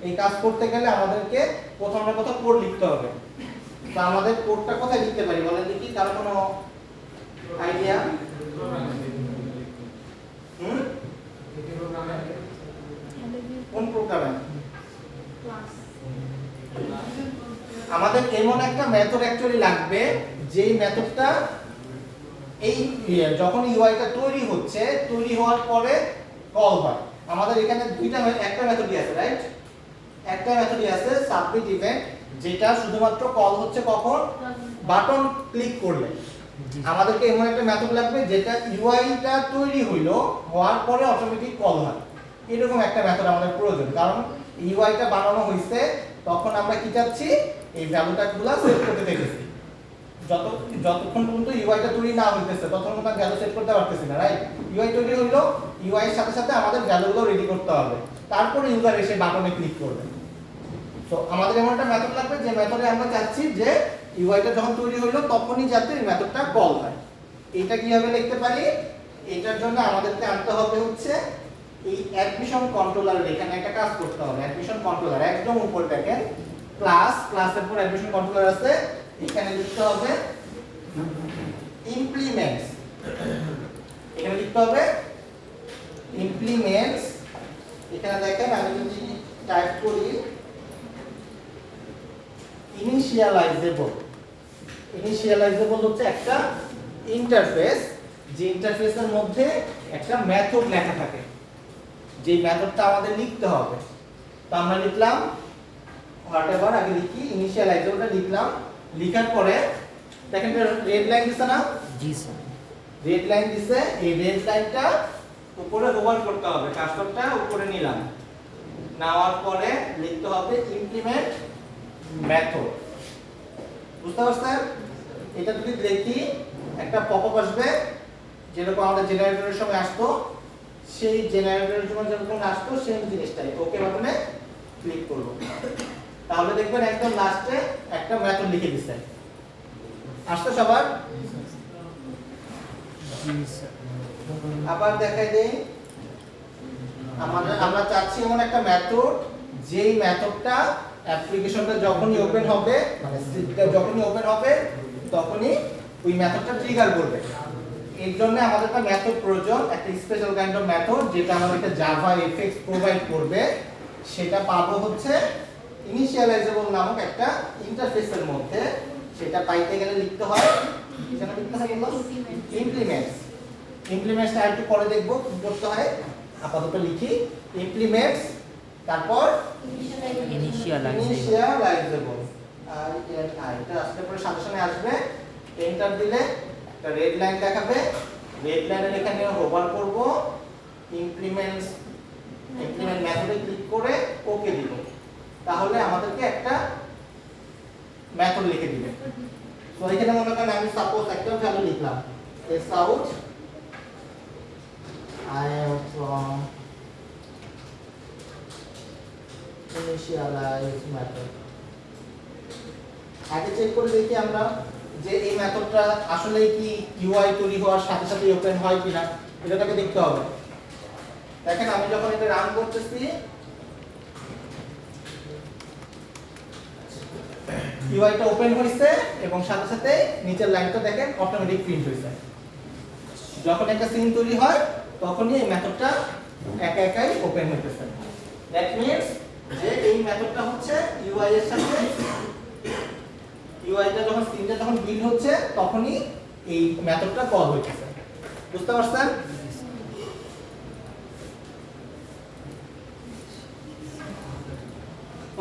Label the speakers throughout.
Speaker 1: এই কাজ করতে গেলে আমাদেরকে প্রথমে কোথাও কোড লিখতে হবে। তো আমাদের কোডটা কোথায় লিখতে পারি বলেন দেখি, কারো কোনো আইডিয়া? কোন প্রোগ্রামে? আমাদের এমন একটা মেথড অ্যাকচুয়ালি লাগবে যেই মেথডটা এই যখন ইউআইটা তৈরি হচ্ছে, তৈরি হওয়ার পরে কল হয়। আমাদের এখানে একটা মেথডই আছে, রাইট? একটা মেথডই আছে সাবমিট ইভেন্ট, যেটা শুধুমাত্র কল হচ্ছে কখন? বাটন ক্লিক করলে। আমাদেরকে এমন একটা মেথড লাগবে যেটা ইউআইটা তৈরি হওয়ার পরে অটোমেটিক কল হয়। এরকম একটা মেথড আমাদের প্রয়োজন, কারণ ইউআইটা বানানো হয়েছে তখন আমরা কি চাচ্ছি? এই ভ্যালুটাগুলো সেট করতে চাইতেছি। যতক্ষণ পর্যন্ত ইউআইটা তৈরি না হইতেছে ততক্ষণ আমরা ভ্যালু সেট করতে পারতেছি না, রাইট? ইউআই তৈরি হইলো, ইউআই এর সাথে সাথে আমাদের ভ্যালুগুলো রেডি করতে হবে, তারপরে ইউজার এসে বাটনে ক্লিক করবে। তো আমাদের এমন একটা মেথড লাগবে যে মেথডে আমরা চাচ্ছি যে ইউআইটা যখন তৈরি হইলো তখনই যাতে এই মেথডটা কল হয়। এটা কিভাবে লিখতে পারি? এটার জন্য আমাদেরকে আনতে হবে হচ্ছে এই অ্যাডমিশন কন্ট্রোলারের এখানে একটা কাজ করতে হবে। অ্যাডমিশন কন্ট্রোলার একদম উপরে দেখেন, ক্লাসের পর অ্যাডমিশন কন্ট্রোলার আছে, এখানে লিখতে হবে ইমপ্লিমেন্টস। এখানে লিখতে হবে ইমপ্লিমেন্টস। এখানে দেখেন আমি যদি টাইপ করি ইনিশিয়ালাইজেবল। ইনিশিয়ালাইজেবল হচ্ছে একটা ইন্টারফেস, যে ইন্টারফেসের মধ্যে একটা মেথড লেখা থাকে, যে মেথডটা আমাদের লিখতে হবে। তো আমরা লিখলাম হোয়াটএভার, আগে লিখি ইনিশিয়ালাইজেবলটা লিখলাম। লেখার পরে দেখেন রেড লাইন দিছে না?
Speaker 2: জি স্যার।
Speaker 1: রেড লাইন দিছে, এই রেড লাইনটা উপরে হোভার করতে হবে, কার্সরটা উপরে নিলাম, নেওয়ার পরে লিখতে হবে ইমপ্লিমেন্ট মেথড। বুঝতে পারছেন? এটা যদি দেখি একটা পপআপ আসবে, যেরকম আমাদের জেনারেটরের সময় আসতো, সেই জেনারেটরের সময় যেরকম আসতো সেই জিনিসটাই। ওকে বাটনে ক্লিক করব, তাহলে দেখবেন একদম লাস্টে একটা মেথড লিখে দিচ্ছে। আসতো সবার? আবার দেখাই দেই, আমরা চাচ্ছি এমন একটা মেথড যেই মেথডটা অ্যাপ্লিকেশনটা যখনই ওপেন হবে, মানে স্ক্রিপ্টটা যখনই ওপেন হবে তখনই ওই মেথডটা ট্রিগার করবে। এর জন্য আমাদের একটা মেথড প্রয়োজন, একটা স্পেশাল কাইন্ড অফ মেথড, যেটা আমাদেরকে জাভা এফএক্স প্রোভাইড করবে। সেটা পাবো হচ্ছে ইনিশিয়ালাইজেবল নামক একটা ইন্টারফেসের মধ্যে। সেটা পাইতে গেলে লিখতে হয়, এখানে লিখতে হয় ইমপ্লিমেন্টস। ইমপ্লিমেন্টসটা একটু পরে দেখব কি করতে হয়, আপাতত লিখি ইমপ্লিমেন্টস, তারপর ইনিশিয়ালাইজেবল। আর এটা আসলে পরে সাজেশনে আসবে, এন্টার দিলে একটা রেড লাইন দেখাবে, রেড লাইনের এখানে হোভার করব, ইমপ্লিমেন্ট মেথডে ক্লিক করে ওকে দিব, তাহলে আমাদেরকে একটা মেথড লিখে দিবে। সো এখানে মনে করেন আমি সাপোজ একটা ভ্যালু লিখলাম sout I am from initialize method। আগে চেক করে দেখি আমরা যে এই মেথডটা আসলে কি ইউআই তৈরি হওয়ার সাথে সাথে ওপেন হয় কিনা, এটাকে দেখতে হবে। দেখেন আমি যখন এটা রান করতেছি, ইউআইটা ওপেন হইছে এবং সাথে সাথে নিচের লাইনটা দেখেন অটোমেটিক প্রিন্ট হইছে। যখন একটা সিন তৈরি হয় তখনই এই মেথডটা একা একাই ওপেন হইতেছে। দ্যাট মিন্স যে এই মেথডটা হচ্ছে ইউআই এর সাথে, ইউআইটা যখন সিনটা যখন বিল্ড হচ্ছে তখনই এই মেথডটা কল হইতেছে। বুঝতে পারছেন?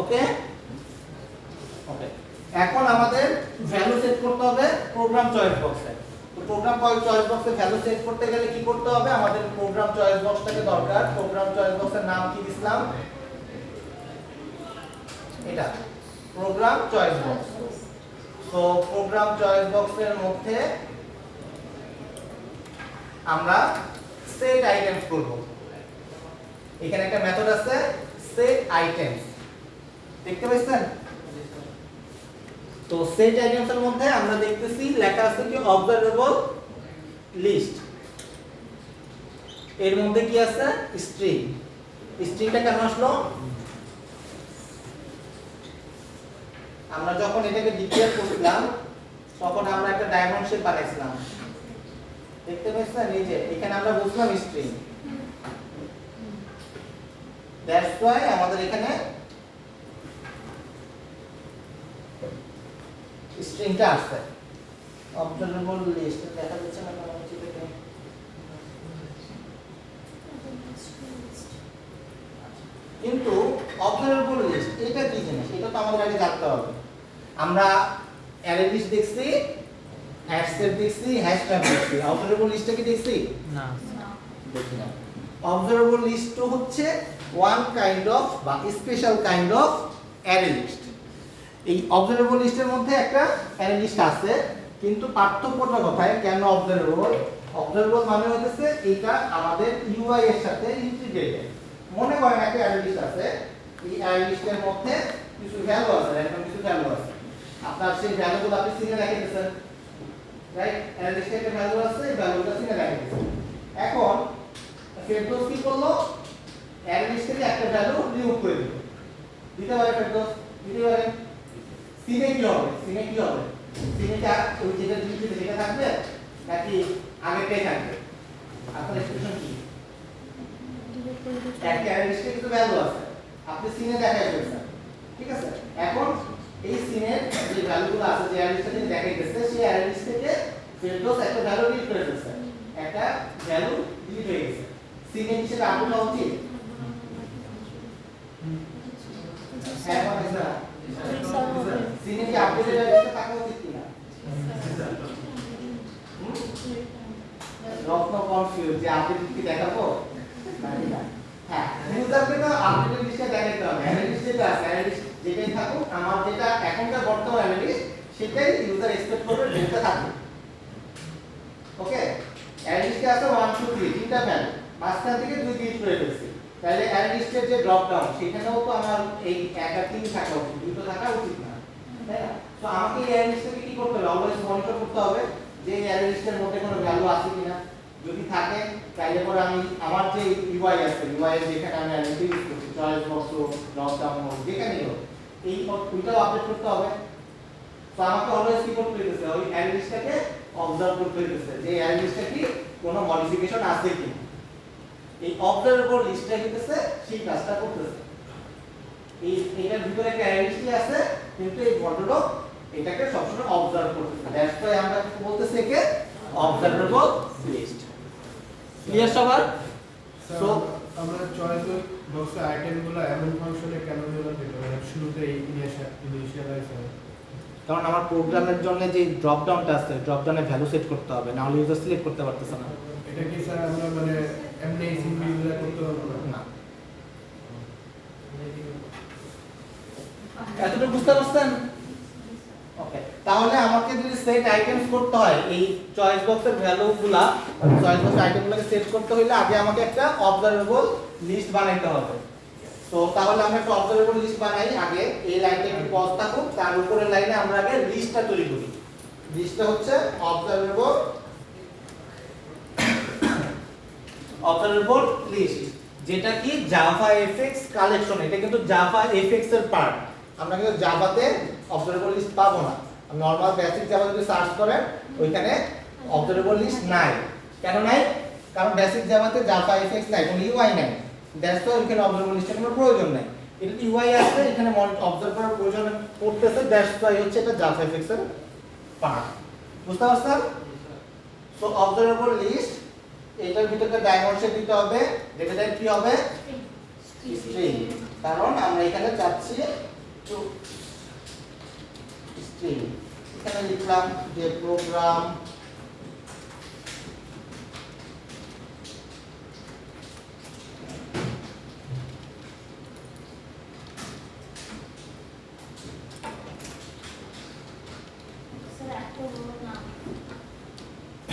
Speaker 1: ওকে ওকে, এখন আমাদের ভ্যালু সেট করতে হবে প্রোগ্রাম চয়েস বক্সে। তো প্রোগ্রাম চয়েস বক্সে ভ্যালু সেট করতে গেলে কি করতে হবে? আমাদের প্রোগ্রাম চয়েস বক্সটাকে দরকার। প্রোগ্রাম চয়েস বক্সের নাম কি দিলাম? এটা প্রোগ্রাম চয়েস বক্স। তো প্রোগ্রাম চয়েস বক্সের মধ্যে আমরা সেট আইটেমস করব। এখানে একটা মেথড আছে সেট আইটেমস, দেখতে পাচ্ছেন? তো সেট আইটেমস এর মধ্যে আমরা দেখতেছি লেখা আছে কি অবজারভেবল লিস্ট। এর মধ্যে কি আছে? স্ট্রিং। স্ট্রিংটা কেন আসলো? আমরা যখন এটাকে ডিক্লেয়ার করলাম তখন আমরা একটা ডায়মন্ড শেপ বানাইছিলাম, দেখতে পাচ্ছেন? এই যে এখানে আমরা বুঝলাম স্ট্রিং, দ্যাটস ওয়াই আমাদের এখানে স্ট্রিংটা আসছে। অবজারভেবল লিস্ট দেখা যাচ্ছে না কোনো কিছু থেকে? কিন্তু অবজারভেবল লিস্ট এটা কি জিনিস, এটা তো আমাদের আগে জানতে হবে। আমরা অ্যারে লিস্ট দেখছি, হ্যাশ সেট দেখছি, হ্যাশ ট্যাগ দেখছি, অবজারভেবল লিস্টটা কি দেখছি?
Speaker 2: না
Speaker 1: দেখি না। অবজারভেবল লিস্ট হচ্ছে ওয়ান কাইন্ড অফ বা special kind of array list. এই অবজারভেবল লিস্টের মধ্যে একটা অ্যারে লিস্ট আছে, কিন্তু পার্থক্যটা কোথায়? কেন অবজারভেবল? অবজারভেবল মানে হচ্ছে এটা আমাদের ইউআই এর সাথে ইন্টিগ্রেটেড। মনে করেন একটা অ্যারে লিস্ট আছে, এই অ্যারে লিস্টের মধ্যে কিছু ভ্যালু আছে, এরকম কিছু ভ্যালু আছে। আপনার সেই ভ্যালুগুলো আপনি সিনে রেখে দিয়েছেন, রাইট? অ্যারে লিস্টে একটা ভ্যালু আছে, এই ভ্যালুটা সিনে রেখে দিয়েছেন। এখন ফেরদৌস কি করলো? অ্যারে লিস্ট থেকে একটা ভ্যালু রিমুভ করে দিল। দিতে পারে ফেরদৌস? দিতে পারে। সিনে কি হবে? সিনে কি হবে? সিনেটা ওই যেটা দিয়েছে সেটা থাকবে নাকি আগেরটাই থাকবে? আপনার এক্সপ্রেশন কি? একটা অ্যারে লিস্টে কিছু ভ্যালু আছে, আপনি সিনে দেখাই ফেলছেন, ঠিক আছে? এখন এই সিনের যে ভ্যালুগুলো আছে, যে অ্যারে লিস্টে তিনি দেখাই গেছে, সেই অ্যারে লিস্ট থেকে ফেরদৌস একটা ভ্যালু ডিলিট করে ফেলছে, একটা ভ্যালু ডিলিট হয়ে গেছে। সিনে কি সেটা আপডেট হওয়া উচিত? হ্যাঁ বা না? সিনে কি আপডেটেড লিস্টে থাকা উচিত কিনা? রত্ন কনফিউজ যে আপডেট কি দেখাবো নাকি না? হ্যাঁ, ইউজারকে তো আপডেটেড লিস্টে দেখাতে হবে। অ্যারে লিস্ট যেটা আছে, অ্যারে লিস্ট যেটাই থাকুক, আমার যেটা এখনকার বর্তমান অ্যারে লিস্ট সেটাই ইউজার এক্সপেক্ট করবে ডেটা থাকবে। ওকে, অ্যারে লিস্টে আছে 1 2 3 তিনটা ভ্যালু, মাঝখান থেকে 2 ডিলিট করে ফেলছি, তাহলে অ্যারে লিস্টের যে ড্রপ ডাউন সেখানেও তো আমার এই 1 আর 3 থাকা উচিত, দুটো থাকা উচিত না, তাই না? তো আমাকে এই অ্যারে লিস্টটাকে কি করতে হবে? অলওয়েজ মনিটর করতে হবে যে এই অ্যারে লিস্টের মধ্যে কোনো ভ্যালু আছে কিনা। যদি থাকে তাহলে পরে আমি আমার যে ইউআই আছে, ইউআই এর যেখানে আমি অ্যালিটি ইউজ করছি, চয়েস বক্স হোক, ড্রপ ডাউন হোক, যেখানেই হোক, এই ওইটাও আপডেট করতে হবে। তো আমাকে অলওয়েজ কি করতে হইতেছে? ওই অ্যারে লিস্টটাকে অবজার্ভ করতে হইতেছে যে অ্যারে লিস্টে কি কোনো মডিফিকেশন আছে কিনা। এই অবজারভেবল লিস্টটা হইতেছে সেই কাজটা করতেছে। এটার ভিতরে একটা অ্যারে লিস্ট আছে, কিন্তু এই ভদ্রলোক এটাকে সবসময় অবজার্ভ করতেছে। দ্যাটস ওয়াই আমরা কি বলতেছি একে অবজারভেবল লিস্ট। ক্লিয়ার সবার? সো
Speaker 3: আমরা চয়েস বক্সে আইটেমগুলো এমন ফাংশনে কেন দিলাম যেটা শুরুতে ইনিশিয়ালাইজ হয়?
Speaker 1: কারণ আমার প্রোগ্রামের জন্য যে ড্রপ ডাউনটা আছে, ড্রপ ডাউনে ভ্যালু সেট করতে হবে, না হলে ইউজার সিলেক্ট করতে পারতেছে না।
Speaker 3: এটা কি স্যার আমরা মানে এমনি সিম্পল ইউজ করতে পারবো না?
Speaker 1: এতটুকু বুঝতে পারছেন? ওকে, তাহলে আমাকে যদি সেট আইটেমস করতে হয়, এই চয়েস বক্সের ভ্যালুগুলা, চয়েস বক্স আইটেমগুলোকে সেট করতে হলে আগে আমাকে একটা অবজারভেবল লিস্ট বানাইতে হবে। তো তাহলে আমরা একটা অবজারভেবল লিস্ট বানাই আগে। এই লাইনটা একটু পজ থাকুক, তার উপরের লাইনে আমরা আগে লিস্টটা তৈরি করি। লিস্টটা হচ্ছে অবজারভেবল লিস্ট, যেটা কি জাভা এফএক্স কালেকশন। এটা কিন্তু জাভা এফএক্স এর পার্ট। আমরা কিন্তু জাভাতে অবজারভেবল লিস্ট পাবো না। নরমাল বেসিক জাভা যদি সার্চ করেন, ওইখানে অবজারভেবল লিস্ট নাই। কেন নাই? কারণ বেসিক জাভাতে জাভা এফএক্স নাই, কোনো ইউআই নাই। দ্যাটস ওয়াই এখানে অবজারভেবল লিস্টের কোনো প্রয়োজন নাই। এটা ইউআই আছে, এখানে অবজার্ভ করার প্রয়োজন পড়তেছে, দ্যাটস ওয়াই হচ্ছে এটা জাভা এফএক্স এর পার্ট। বুঝতে পারছেন? সো অবজারভেবল লিস্ট, এটার ভিতরে ডায়মন্ড শেপ দিতে হবে, ডেটা টাইপ কি হবে? স্ট্রিং। কারণ আমরা এখানে চাচ্ছি টু স্ট্রিং। এখানে লিখলাম যে প্রোগ্রাম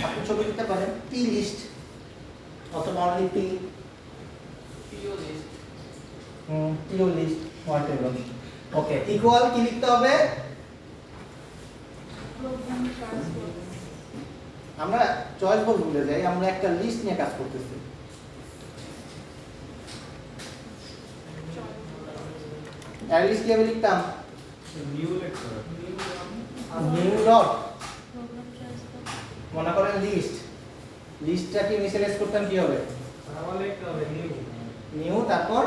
Speaker 1: আপনি ছবি দিতে পারেন টি লিস্ট অথবা অনলি টি টিও লিস্ট হোয়াটএভার। ওকে, ইকুয়াল কি লিখতে হবে? আমরা চয়েস বক্স ভুলে যাই, আমরা একটা লিস্ট নিয়ে কাজ করতেছি। অ্যারে লিস্ট কিভাবে লিখতাম?
Speaker 3: নিউ লেকচার
Speaker 1: নিউ ডট মনে করেন লিস্ট, লিস্টটাকে ইনিশিয়ালাইজ করতাম কি হবে? নিউ তারপর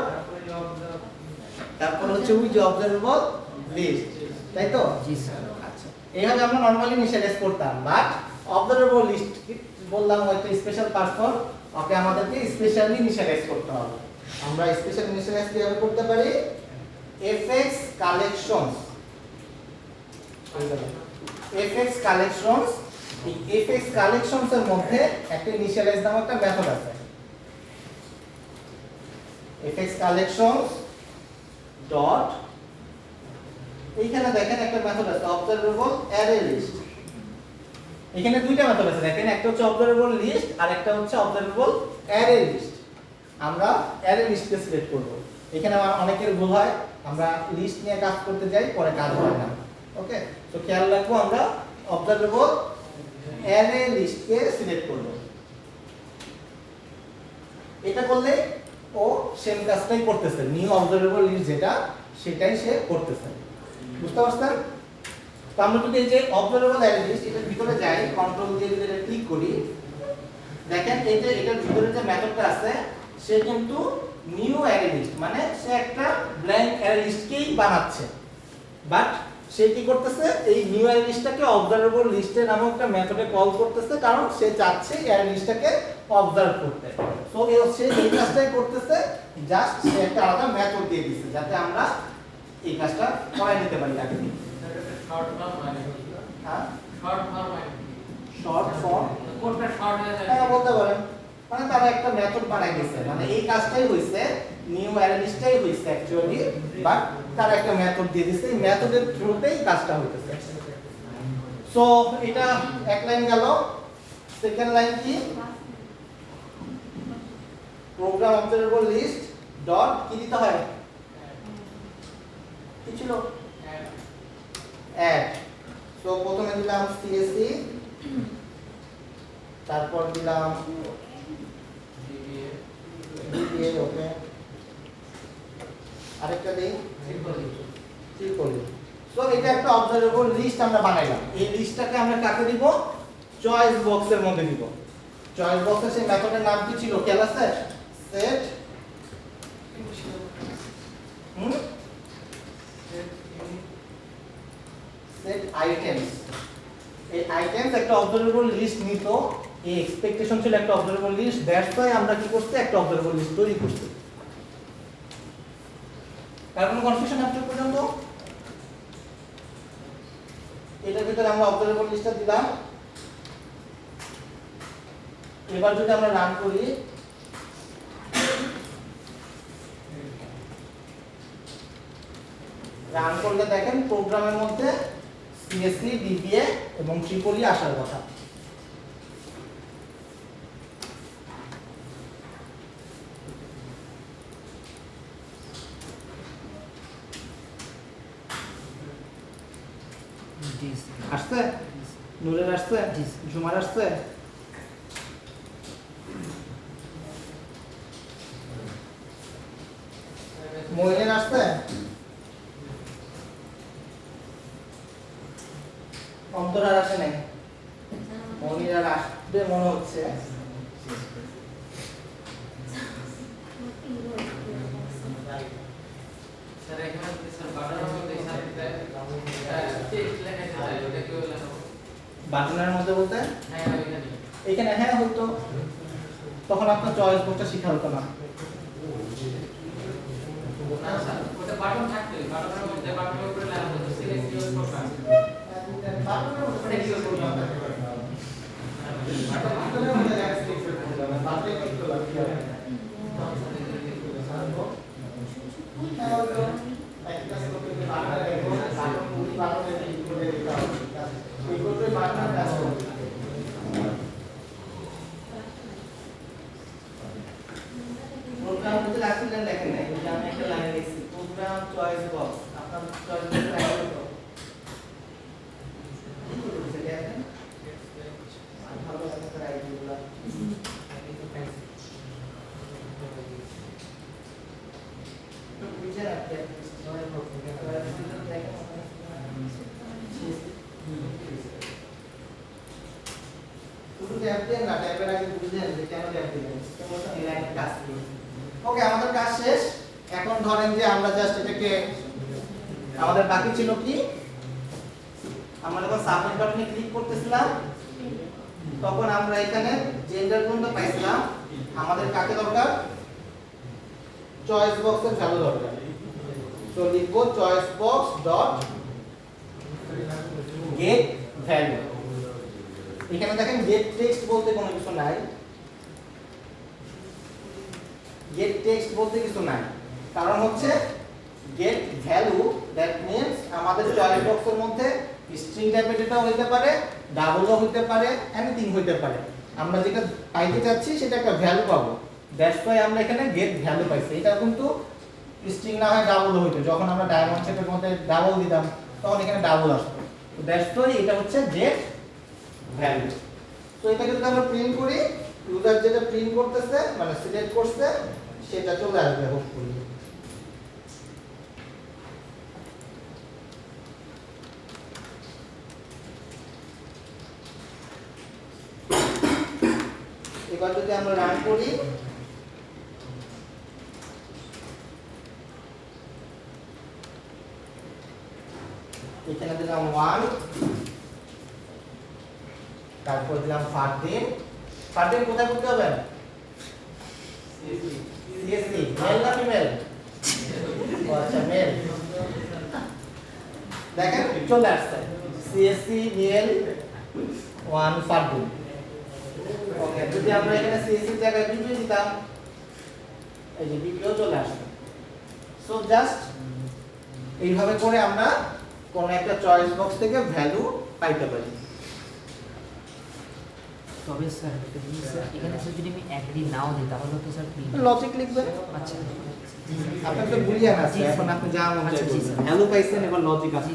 Speaker 1: হচ্ছে উইথ অবজারভেবল লিস্ট, তাই তো?
Speaker 2: জি স্যার।
Speaker 1: আচ্ছা, এইভাবে আমরা নরমালি ইনিশিয়ালাইজ করতাম, বাট অবজারভেবল লিস্ট বললাম হয়তো স্পেশাল পারসন, ওকে আমাদেরকে স্পেশালি ইনিশিয়ালাইজ করতে হবে। আমরা স্পেশাল ইনিশিয়ালাইজ কিভাবে করতে পারি? এফএক্স কালেকশনস, এফএক্স কালেকশনস, এই এফএক্স কালেকশনস এর মধ্যে একটা ইনিশিয়ালাইজ নামক একটা মেথড আছে। এফএক্স কালেকশনস ডট, এইখানে দেখেন একটা মেথড আছে অবজারভেবল অ্যারে লিস্ট। এখানে দুইটা মেথড আছে দেখেন, একটা হচ্ছে অবজারভেবল লিস্ট আর একটা হচ্ছে অবজারভেবল অ্যারে লিস্ট। আমরা অ্যারে লিস্টকে সিলেক্ট করব। এখানে আমার অনেকের ভুল হয়, আমরা লিস্ট নিয়ে কাজ করতে যাই, পরে কাজ হয় না। ওকে, তো খেয়াল রাখবো আমরা অবজারভেবল অ্যারে লিস্টকে সিলেক্ট করব। এটা করলে ও সেম কাজটাই করতেছে, নিউ অবজারভেবল লিস্ট যেটা সেটাই সে করতেছে। বুঝতে পারছেন? তো আমরা যদি এই যে অবজারভেবল অ্যারে লিস্ট এটার ভিতরে যাই, কন্ট্রোল দিয়ে যদি এটা ক্লিক করি, দেখেন এই যে এটার ভিতরে যে মেথডটা আছে সে কিন্তু নিউ অ্যারে লিস্ট, মানে সে একটা ব্ল্যাঙ্ক অ্যারে লিস্টকেই বানাচ্ছে, বাট সে কি করতেছে? এই নিউ অ্যারে লিস্টটাকে অবজারভেবল লিস্টে নামক একটা মেথডে কল করতেছে, কারণ সে চাচ্ছে অ্যারে লিস্টটাকে অবজার্ভ করতে। সো সে এই কাজটাই করতেছে, জাস্ট সে একটা আলাদা মেথড দিয়ে দিচ্ছে যাতে আমরা এই কাজটা করাই নিতে পারি আগে থেকে।
Speaker 2: শর্ট ফর্ম মানে
Speaker 1: হ্যাঁ,
Speaker 2: শর্ট ফর্ম মানে
Speaker 1: শর্ট ফর্ম
Speaker 2: কোডটা শর্ট হয়ে যায়।
Speaker 1: হ্যাঁ বলতে পারেন, মানে তারা একটা মেথড বানাই দিয়েছে, মানে এই কাজটাই হইছে, নিউ অ্যারে লিস্টটাই হইছে অ্যাকচুয়ালি, বাট তারা একটা মেথড দিয়ে দিয়েছে, এই মেথডের থ্রুতেই কাজটা হইতেছে। সো এটা এক লাইন গেল। সেকেন্ড লাইন কি? প্রোগ্রাম অবজারভেবল লিস্ট ডট কি দিতে হয়? কি ছিল? অ্যাড। সো প্রথমে দিলাম সিএসসি, তারপর দিলাম ডিবিএ, ওকে, আরেকটা দেই ট্রিপলি। সো এটা একটা অবজারভেবল লিস্ট আমরা বানাইলাম। এই লিস্টটাকে আমরা কাকে দিব? চয়েস বক্সের মধ্যে দিব। চয়েস বক্সের সেই মেথডের নাম কি ছিল? খেয়াল আছে? Set set items. এই আইটেমস একটা অবজারভেবল লিস্ট নিত, এই এক্সপেকটেশন ছিল একটা অবজারভেবল লিস্ট, দ্যাটস ওয়াই আমরা কি করছি? একটা অবজারভেবল লিস্ট তৈরি করছি। কার কোনো কনফিউশন আছে পর্যন্ত? এটার ভিতরে আমরা অবজারভেবল লিস্টটা দিলাম। এবার যদি আমরা রান করি, রান করলে দেখেন প্রোগ্রামের মধ্যে সিএসসি, ডিবিএ এবং ট্রিপলি আসার কথা।
Speaker 2: জি স্যার।
Speaker 1: আসছে? নূরের আসছে?
Speaker 2: জি।
Speaker 1: ঝুমার আসছে? মহিনের আসছে? অন্তরার আসে নাই? মহিনের আসবে মনে হচ্ছে।
Speaker 2: স্যার এখানে স্যার বাটার মধ্যে স্যার টেক্সট লেখা আছে ওটা কি লেখা?
Speaker 1: বাটনের মধ্যে বলতে
Speaker 2: হ্যাঁ এখানে।
Speaker 1: এখানে হ্যাঁ হতো, তখন আপনার চয়েস বক্সটা শিখা হতো না।
Speaker 2: না স্যার ওটা বাটন থাকতে বাটনের মধ্যে বাটনের উপরে লেখা আছে সিলেক্ট ইউর প্রোগ্রাম।
Speaker 1: বাটনের মধ্যে
Speaker 2: ওটা কি করব?
Speaker 1: বাটনের মধ্যে লেখা আছে বাটনে ক্লিক করলাম কি হবে? একটা সেকেন্ডে বাটনে দেখো, বাটন পুরো বাটনে ক্লিক করে দিতে হবে। এই করতে বাটনের কাজ করবে। প্রোগ্রাম ভিতরে আসলে লেখেন না, এটা আমি একটা লাইন লিখছি, প্রোগ্রাম চয়েস বক্স। আপনার চয়েস বক্স লাইন হতো কি করতে দেখেন আর ভালো একটা আইডিয়াগুলো তো বুঝে রাখতে হবে। দেখেন ট্যাব দেন না, ট্যাবের আগে বুঝলেন যে কেন ট্যাব দিলেন, এই লাইনের কাজ কি। ওকে, আমাদের কাজ শেষ। এখন ধরেন যে আমরা জাস্ট এটাকে, আমাদের বাকি ছিল কি, আমরা যখন সাবমিট বাটনে ক্লিক করতেছিলাম তখন আমরা এখানে জেন্ডার পর্যন্ত পাইছিলাম। আমাদের কাকে দরকার, চয়েস বক্সের ভ্যালু দরকার। তো লিখবো choice box dot gate value. এখানে দেখেন গেট টেক্সট বলতে কোনো কিছু নাই, গেট টেক্সট বলতে কিছু নাই, কারণ হচ্ছে গেট ভ্যালু, দ্যাট মিন্স আমাদের চয়েস বক্সের মধ্যে স্ট্রিং টাইপের ডেটা হইতে পারে, ডাবলও হইতে পারে, এনিথিং হইতে পারে। আমরা যেটা পাইতে চাচ্ছি সেটা একটা ভ্যালু পাবো, দ্যাটস ওয়াই আমরা এখানে গেট ভ্যালু পাইছি। এটা কিন্তু স্ট্রিং না হয় ডাবলও হইতো, যখন আমরা ডায়মন্ড শেপের মধ্যে ডাবল দিতাম তখন এখানে ডাবল আসতো। তো দ্যাটস ওয়াই এটা হচ্ছে গেট ভ্যালু। তো এটাকে যদি আমরা প্রিন্ট করি, ইউজার যেটা প্রিন্ট করতেছে মানে সিলেক্ট করছে সেটা চলে আসবে হোপফুলি। এবার যদি আমরা রান করি, এখানে দিলাম 1, তারপর দিলাম 13। 13 কোথায় করতে হবে, সিএসসি মেল না ফিমেল, আচ্ছা মেল। দেখেন চলে আসছে সিএসসি মেল 1 13। ওকে, যদি আমরা এখানে সিএসসি জায়গায় বিপি দিতাম, এই যে বিপিও চলে আসবে। সো জাস্ট এইভাবে করে আমরা কোন একটা চয়েস বক্স থেকে ভ্যালু পাইতে পারি।
Speaker 4: তবে স্যার এখানে স্যার যদি আমি অ্যাগ্রি নাও দিই তাহলে তো স্যার
Speaker 1: লজিক লিখবেন।
Speaker 4: আচ্ছা
Speaker 1: আপনার তো বুলিয়ান আছে, এখন আপনি যা মন চায় বলবেন। ভ্যালু পাইছেন, এবার লজিক আছে।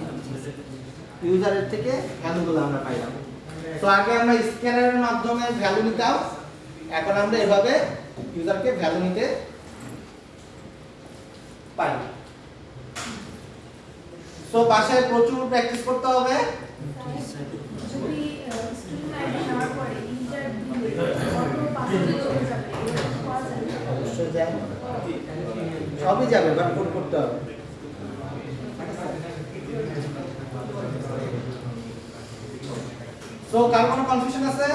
Speaker 1: ইউজারের থেকে ভ্যালুগুলো আমরা পাইলাম। তো আগে আমরা স্ক্যানারের মাধ্যমে ভ্যালু নিতাম, এখন আমরা এভাবে ইউজারকে ভ্যালু নিতে পারি। সো বাসায় প্রচুর প্র্যাকটিস করতে হবে।
Speaker 5: যদি স্ট্রিং আইডি নেওয়ার পরে ইন্টার দিলে অটো পাসওয়ার্ড চলে যাবে, এরকম পাওয়া যায় না?
Speaker 1: অবশ্যই যায়, সবই যাবে, বাট কোড করতে হবে। সো কার কোনো কনফিউশন আছে?